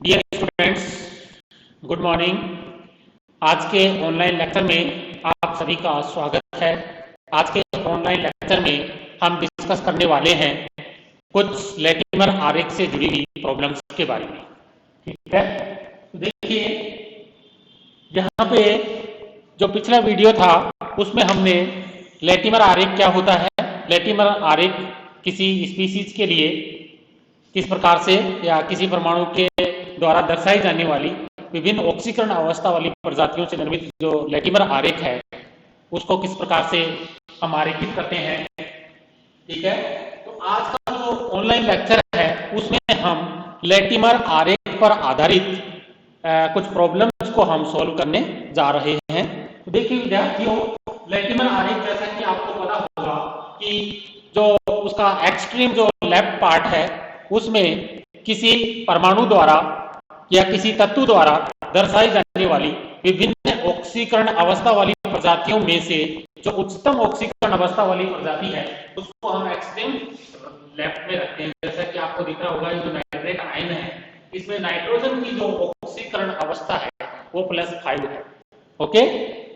Dear students, good morning. आज के online lecture में आप सभी का स्वागत है। आज के ऑनलाइन लेक्चर में हम डिस्कस करने वाले हैं कुछ लैटिमर आरेख से जुड़ी हुई प्रॉब्लम्स के बारे में। ठीक है, तो देखिए यहाँ पे जो पिछला वीडियो था उसमें हमने लैटिमर आरेख क्या होता है, लैटिमर आरेख किसी स्पीसीज के लिए किस प्रकार से या किसी परमाणु के द्वारा दर्शाई जाने वाली विभिन्न ऑक्सीकरण अवस्था वाली प्रजातियों से निर्मित जो लैटिमर आरेख है उसको किस प्रकार से हम आरेखित करते हैं। ठीक है, तो आज का जो ऑनलाइन लेक्चर है उसमें हम लैटिमर आरेख पर आधारित कुछ प्रॉब्लम्स को हम सॉल्व करने जा रहे हैं। तो देखिए विद्यार्थियों, लैटिमर आरेख जैसा कि आपको पता होगा कि जो उसका एक्सट्रीम जो लेफ्ट पार्ट है उसमें किसी परमाणु द्वारा या किसी तत्व द्वारा दर्शाई जाने वाली विभिन्न ऑक्सीकरण अवस्था वाली प्रजातियों में से जो उच्चतम ऑक्सीकरण अवस्था वाली प्रजाति है उसको हम एक्सट्रीम लेफ्ट में रखते हैं। जैसा कि आपको दिख रहा होगा, ये जो नाइट्रेट आयन है इसमें नाइट्रोजन की जो ऑक्सीकरण अवस्था है वो +5 है। ओके,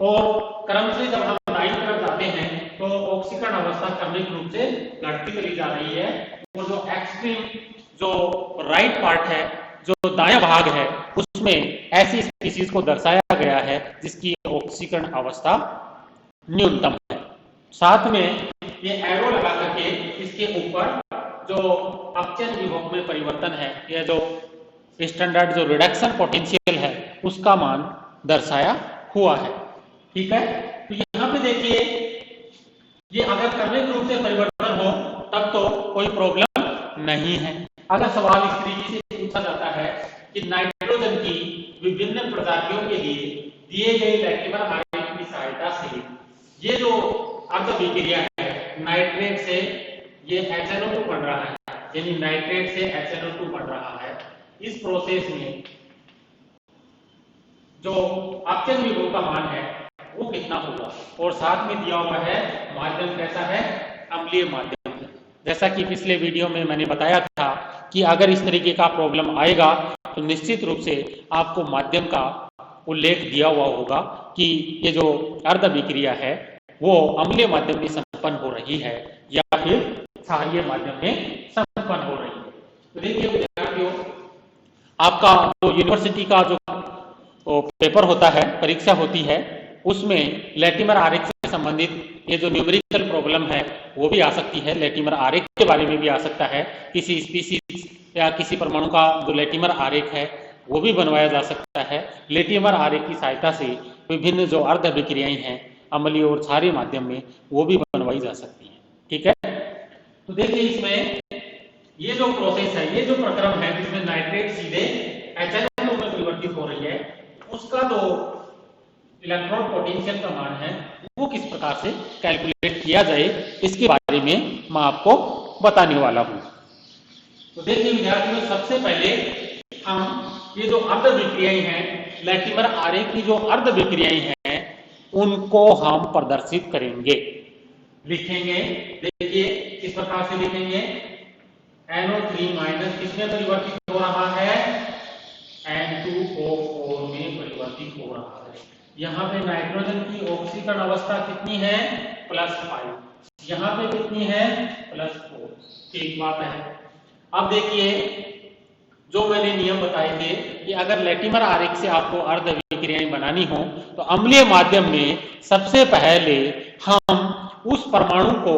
और क्रम से जब हम राइट तरफ जाते हैं तो ऑक्सीकरण अवस्था क्रमिक रूप से घटती चली जा रही है और जो एक्सट्रीम जो राइट पार्ट है, जो दायां भाग है, उसमें ऐसी स्पीसीज को दर्शाया गया है जिसकी ऑक्सीकरण अवस्था न्यूनतम है। साथ में ये एरो लगा करके इसके ऊपर जो अपचयन विभव में परिवर्तन है या जो स्टैंडर्ड जो रिडक्शन पोटेंशियल है उसका मान दर्शाया हुआ है। ठीक है, तो यहाँ पे देखिए ये अगर क्रमिक रूप से परिवर्तन हो तब तो कोई प्रॉब्लम नहीं है। अगर सवाल इस तरीके से पूछा जाता है कि नाइट्रोजन की विभिन्न प्रजातियों के लिए दिए गए लैटिमर आरेख की सहायता से ये जो अर्ध विक्रिया है नाइट्रेट से ये HNO2 बन रहा है, यानी नाइट्रेट से HNO2 बन रहा है, इस प्रोसेस में जो अपचयन विभव का मान है वो कितना होगा, और साथ में दिया हुआ है माध्यम कैसा है, अम्लीय माध्यम। जैसा कि पिछले वीडियो में मैंने बताया था कि अगर इस तरीके का प्रॉब्लम आएगा तो निश्चित रूप से आपको माध्यम का उल्लेख दिया हुआ होगा कि ये जो अर्ध विक्रिया है वो अम्लीय माध्यम में संपन्न हो रही है या फिर क्षारीय माध्यम में संपन्न हो रही है। तो देखिए विद्यार्थियों, आपका जो यूनिवर्सिटी का जो पेपर होता है, परीक्षा होती है, उसमें लैटिमर आरेख से संबंधित ये जो न्यूमेरिकल प्रॉब्लम है वो भी आ सकती है। लैटिमर आरेख के बारे में भी आ सकता है, किसी स्पीसीज या किसी परमाणु का जो लैटिमर आरेख है वो भी बनवाया जा सकता है। लैटिमर आरेख की सहायता से विभिन्न जो अर्ध विक्रियाएं हैं अम्लीय और क्षारीय माध्यम में वो भी बनवाई जा सकती है। ठीक है, तो देखिए इसमें ये जो प्रोसेस है, ये जो प्रक्रम है जिसमें नाइट्रेट सीधे HNO में परिवर्तित हो रही है, उसका जो इलेक्ट्रॉन पोटेंशियल का मान है वो किस प्रकार से कैलकुलेट किया जाए इसके बारे में मैं आपको बताने वाला हूं। तो देखिए विद्यार्थियों, सबसे पहले हम ये जो अर्ध विक्रियाएं हैं, लैटिमर आरेख की जो अर्ध विक्रियाएं हैं उनको हम प्रदर्शित करेंगे, लिखेंगे। देखिए किस प्रकार से लिखेंगे, NO3- किसमें परिवर्तित हो रहा है, N2O4 में परिवर्तित हो रहा है। यहाँ पे नाइट्रोजन की ऑक्सीकरण अवस्था कितनी है, +5, यहाँ पे कितनी है, +4। ठीक बात है। अब देखिए जो मैंने नियम बताए थे कि अगर लैटिमर आरेख से आपको अर्ध विक्रियाएं बनानी हो तो अम्लीय माध्यम में सबसे पहले हम उस परमाणु को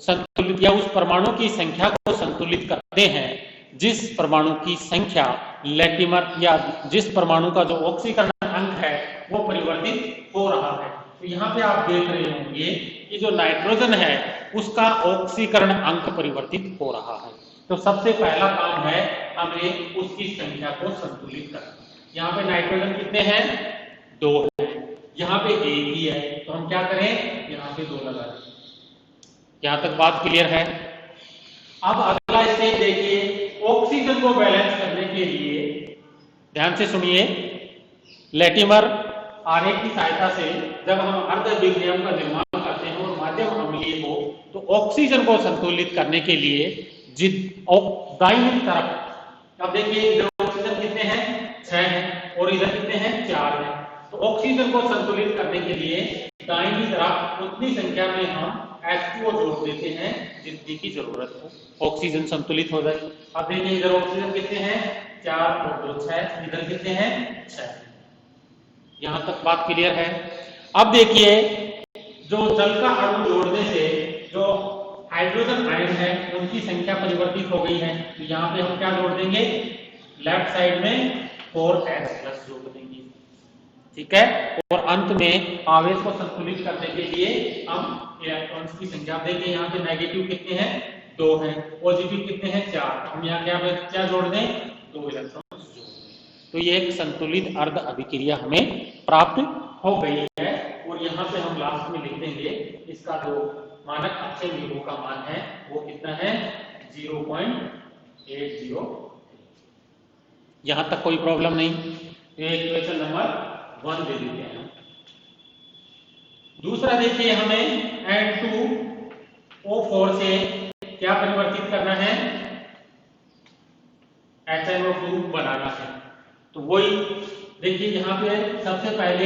संतुलित या उस परमाणु की संख्या को संतुलित करते हैं जिस परमाणु की संख्या लैटिमर या जिस परमाणु का जो ऑक्सीकरण अंक है वो परिवर्तित हो रहा है। तो यहाँ पे आप देख रहे होंगे कि जो नाइट्रोजन है उसका ऑक्सीकरण अंक परिवर्तित हो रहा है। तो सबसे पहला काम है हमें उसकी संख्या को संतुलित करना। यहाँ पे नाइट्रोजन कितने हैं, 2 है, यहाँ पे 1 ही है, तो हम क्या करें, यहाँ पे 2 लगा दें। यहाँ तक बात क्लियर है। अब अगला स्टेप देखिए, ऑक्सीजन को बैलेंस करने के लिए ध्यान से सुनिए, लैटिमर आरेख की सहायता से जब हम अर्ध विक्रियाओं का निर्माण करते हैं और माध्यम अम्लीय हो तो ऑक्सीजन को संतुलित करने के लिए दाहिनी तरफ, अब देखिए ऑक्सीजन कितने हैं, 6 है और इधर कितने हैं 4 है। तो ऑक्सीजन को संतुलित करने के लिए दाहिनी तरफ उतनी संख्या में हम H2O जोड़ देते हैं जितनी की जरूरत हो, ऑक्सीजन संतुलित हो जाए। अब देखिए इधर ऑक्सीजन कितने हैं 4 और 2 6, इधर कितने हैं 6। यहां तक बात क्लियर है। अब देखिए जो जल का अणु जोड़ने से जो हाइड्रोजन आयन है उनकी संख्या परिवर्तित हो गई है, तो यहाँ पे हम क्या जोड़ देंगे लेफ्ट साइड में 4H+ जोड़ देंगे, ठीक है। और अंत में आवेश को संतुलित करने के लिए हम इलेक्ट्रॉन्स की संख्या देंगे। यहाँ पे नेगेटिव कितने हैं 2 हैं, पॉजिटिव कितने हैं 4, तो हम यहाँ क्या जोड़ दें 2 इलेक्ट्रॉन्स जोड़ दें। तो ये एक संतुलित अर्ध अभिक्रिया हमें प्राप्त हो गई है। और यहाँ पे हम लास्ट में लिख देंगे इसका जो मानक अक्षय विभव का मान है वो कितना है 0.80। यहां तक कोई प्रॉब्लम नहीं। इक्वेशन नंबर 1 दे देते हैं। दूसरा देखिए हमें N2O4 से क्या परिवर्तित करना है HNO2 बनाना है। तो वही देखिए यहाँ पे सबसे पहले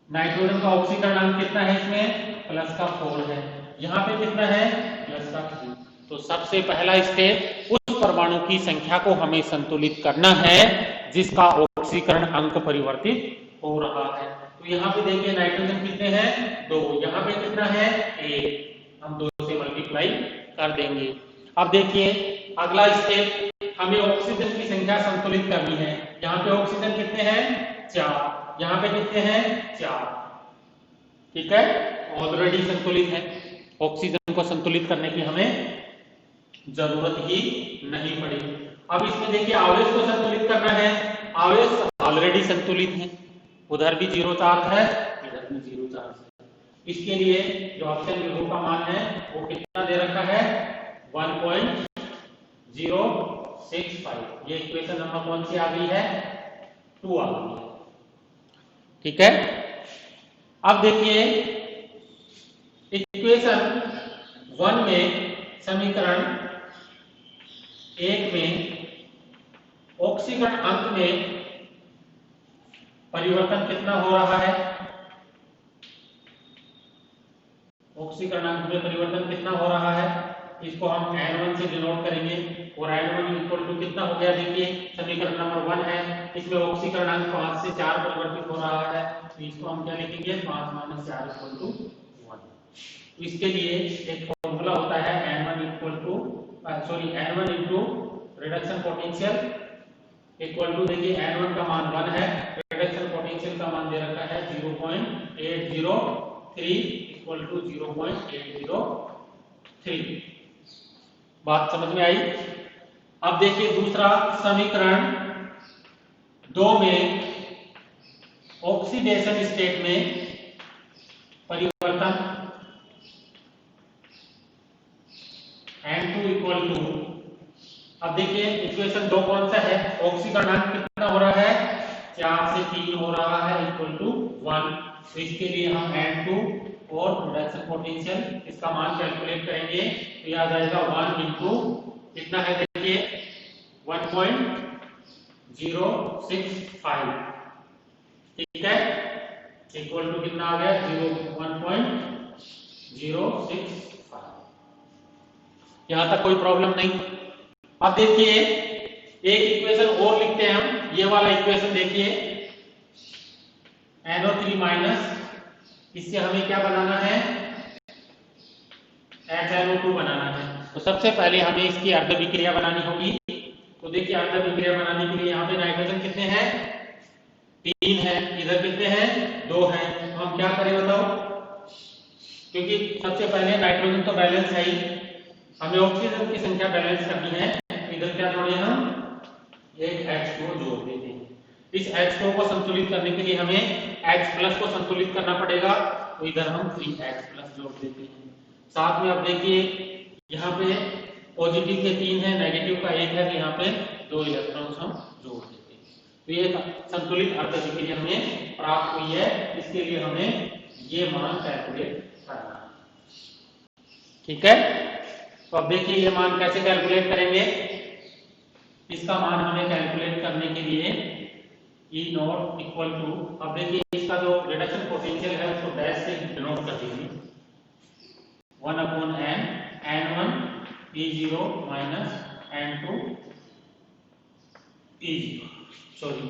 नाइट्रोजन का ऑक्सीकरणांक कितना है इसमें +4 है, यहाँ पे कितना है +3। तो सबसे पहला स्टेप उस परमाणु की संख्या को हमें संतुलित करना है जिसका ऑक्सीकरण अंक परिवर्तित हो रहा है। तो यहाँ पे देखिए नाइट्रोजन कितने हैं 2, यहाँ पे कितना है 1, हम 2 से मल्टीप्लाई कर देंगे। अब देखिए अगला स्टेप हमें ऑक्सीजन की संख्या संतुलित करनी है। यहाँ पे ऑक्सीजन कितने हैं 4, यहाँ पे कितने हैं 4, ठीक है, ऑलरेडी संतुलित है। ऑक्सीजन को संतुलित करने की हमें जरूरत ही नहीं पड़ी। अब इसमें देखिए आवेश को संतुलित करना है, आवेश ऑलरेडी संतुलित है, उधर भी 0 चार्ज है, इधर भी 0 चार्ज है। इसके लिए जो अक्षय विभव का मान है वो कितना दे रखा है 1.065। ये इक्वेशन नंबर कौन सी आ गई है 2 आ गई है, ठीक है। अब देखिए इक्वेशन 1 में समीकरण 1 में ऑक्सीकरण अंक में परिवर्तन कितना हो रहा है, ऑक्सीकरण अंक में परिवर्तन कितना हो रहा है, इसको हम N1 से डिनोट करेंगे। और N1 इक्वल टू कितना हो गया देखिए समीकरण नंबर 1 है, इसमें ऑक्सीकरण अंक 5 से 4 परिवर्तित हो रहा है, तो इसको हम क्या लिखेंगे 5 - 4 इक्वल टू 1। तो इसके लिए एक फॉर्मूला होता है N1 into reduction potential equal to देखिए N1 का मान 1 है, रिडक्शन पोटेंशियल का मान दे रखा है 0.803 इक्वल टू 0.803। बात समझ में आई। अब देखिए दूसरा समीकरण 2 में ऑक्सीडेशन स्टेट में परिवर्तन N2 इक्वल टू, अब देखिए इक्वेशन 2 कौन सा है ऑक्सीकरणांक कितना हो रहा है 4 से 3 हो रहा है इक्वल टू 1। तो इसके लिए हम N2 और रिडक्शन पोटेंशियल इसका मान कैलकुलेट करेंगे, तो यह आ जाएगा 1 इंटू कितना है देखिए 1.065, ठीक है, इक्वल टू कितना आ गया 1.065। यहां तक कोई प्रॉब्लम नहीं। अब देखिए एक इक्वेशन और लिखते हैं हम, ये वाला इक्वेशन देखिए NO3 माइनस, इससे हमें क्या बनाना है HNO2 बनाना है। तो सबसे पहले हमें इसकी अर्ध विक्रिया बनानी होगी। तो देखिए अर्ध विक्रिया बनाने के लिए यहाँ पे नाइट्रोजन कितने हैं 3 है, इधर कितने हैं 2 हैं, तो हम क्या करें बताओ, क्योंकि सबसे पहले नाइट्रोजन तो बैलेंस है ही, हमें ऑक्सीजन की संख्या बैलेंस करनी है, तो इधर क्या जोड़े हम एक H2O जोड़ देते हैं। इस H2O को संतुलित करने के लिए हमें H+ को संतुलित करना पड़ेगा, तो इधर हम 3H+ जोड़ देते हैं। साथ में अब देखिए यहाँ पे पॉजिटिव के 3 है, नेगेटिव का 1 है, तो यहाँ पे 2 इलेक्ट्रॉन्स हम जोड़ देते हैं। तो ये संतुलित अर्ध विक्रिया हमें प्राप्त हुई है, इसके लिए हमें ये मान कैलकुलेट करना है, ठीक है। तो अब देखिए ये मान कैसे कैलकुलेट करेंगे। इसका मान हमें कैलकुलेट करने के लिए E नॉट इक्वल टू, अब देखिए इसका जो रिडक्शन पोटेंशियल है उसको डैश से डिनोट कर दीजिए 1/n n1 E0 minus n2 E0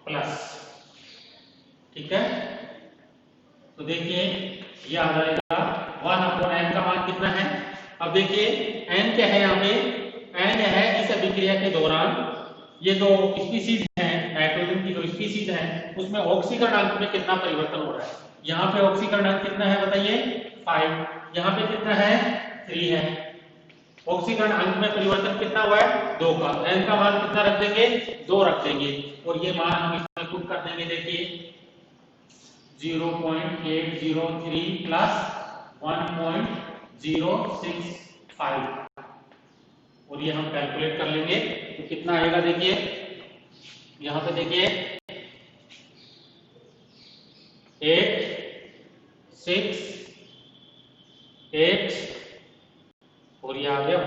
plus, ठीक है। तो देखिए ये आ जाएगा 1/n का मान कितना है। अब देखिए n क्या है, यहाँ पे n है इस अभिक्रिया के दौरान ये जो स्पीशीज है, नाइट्रोजन की जो स्पीशीज है उसमें ऑक्सीकरणांक में कितना परिवर्तन हो रहा है। यहाँ पे ऑक्सीकरणांक कितना है बताइए 5, यहाँ पे कितना है 3 है। ऑक्सीकरण अंक में परिवर्तन कितना हुआ है 2 का, n का मान कितना रख देंगे 2 रख देंगे और ये मान हम इसमें पुट कर देंगे। देखिए 0.803 प्लस 1.065 और ये हम कैलकुलेट कर लेंगे तो कितना आएगा। देखिए यहाँ पे देखिए 8, 6, 8 और ये आ गया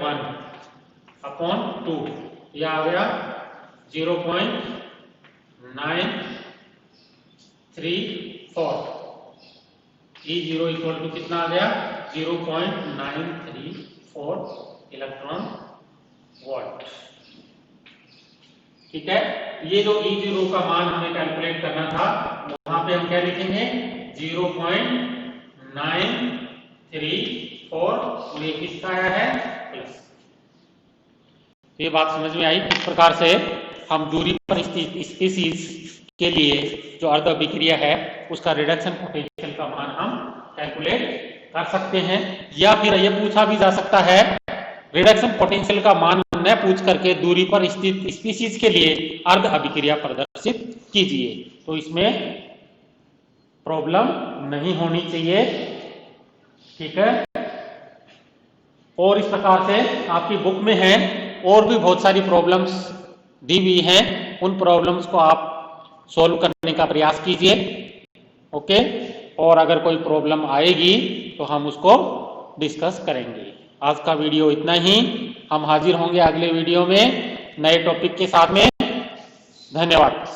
1/2, ये आ गया 0.934। E0 इक्वल टू कितना आ गया 0.934 इलेक्ट्रॉन वोल्ट, ठीक है। ये जो E0 का मान हमें कैलकुलेट करना था वहां पे हम क्या लिखेंगे 0.934 और ये किसका आया है प्लस। ये बात समझ में आई। इस प्रकार से हम दूरी पर स्पीशीज के लिए जो अर्ध अभिक्रिया है उसका रिडक्शन पोटेंशियल का मान हम कैलकुलेट कर सकते हैं। या फिर ये पूछा भी जा सकता है रिडक्शन पोटेंशियल का मान न पूछ करके दूरी पर स्थित स्पीशीज के लिए अर्ध अभिक्रिया प्रदर्शित कीजिए, तो इसमें प्रॉब्लम नहीं होनी चाहिए, ठीक है। और इस प्रकार से आपकी बुक में है और भी बहुत सारी प्रॉब्लम्स दी हुई हैं, उन प्रॉब्लम्स को आप सॉल्व करने का प्रयास कीजिए, ओके। और अगर कोई प्रॉब्लम आएगी तो हम उसको डिस्कस करेंगे। आज का वीडियो इतना ही, हम हाजिर होंगे अगले वीडियो में नए टॉपिक के साथ में। धन्यवाद।